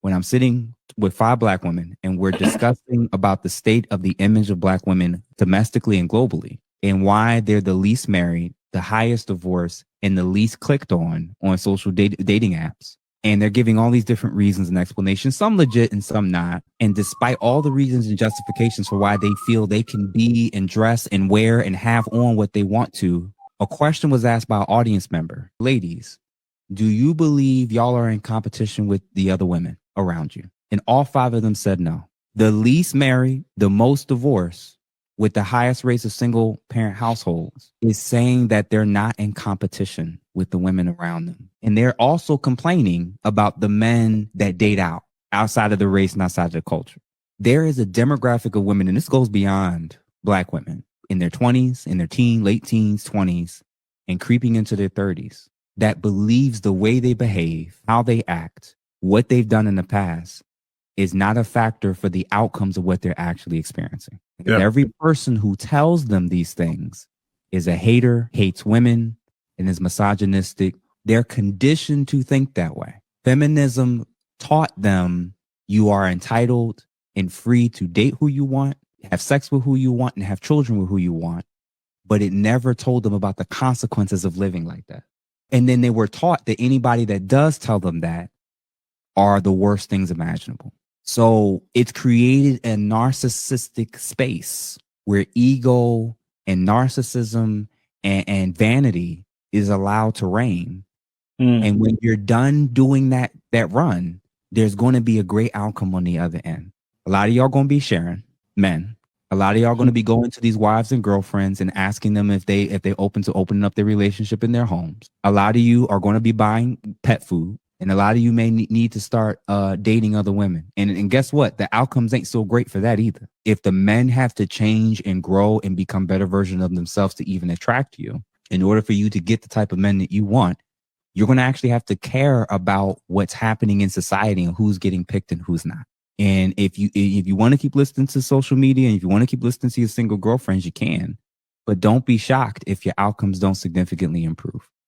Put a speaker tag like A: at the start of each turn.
A: when I'm sitting with 5 Black women and we're discussing about the state of the image of Black women domestically and globally, and why they're the least married, the highest divorce, and the least clicked on social dating apps. And they're giving all these different reasons and explanations, some legit and some not. And despite all the reasons and justifications for why they feel they can be and dress and wear and have on what they want to, a question was asked by an audience member. Ladies, do you believe y'all are in competition with the other women around you? And all 5 of them said no. The least married, the most divorced, with the highest rates of single parent households, is saying that they're not in competition with the women around them. And they're also complaining about the men that date outside of the race and outside of the culture. There is a demographic of women, and this goes beyond Black women, in their 20s, in their late teens, 20s, and creeping into their 30s, that believes the way they behave, how they act, what they've done in the past is not a factor for the outcomes of what they're actually experiencing. Yeah. And every person who tells them these things is a hater, hates women, and is misogynistic. They're conditioned to think that way. Feminism taught them you are entitled and free to date who you want, have sex with who you want, and have children with who you want. But it never told them about the consequences of living like that. And then they were taught that anybody that does tell them that are the worst things imaginable. So it's created a narcissistic space where ego and narcissism and vanity is allowed to reign. And when you're done doing that run, there's going to be a great outcome on the other end. A lot of y'all going to be sharing, men. A lot of y'all going to be going to these wives and girlfriends and asking them if they open to opening up their relationship in their homes. A lot of you are going to be buying pet food. And a lot of you may need to start dating other women. And guess what? The outcomes ain't so great for that either. If the men have to change and grow and become better versions of themselves to even attract you, in order for you to get the type of men that you want, you're going to actually have to care about what's happening in society and who's getting picked and who's not. And if you want to keep listening to social media and if you want to keep listening to your single girlfriends, you can. But don't be shocked if your outcomes don't significantly improve.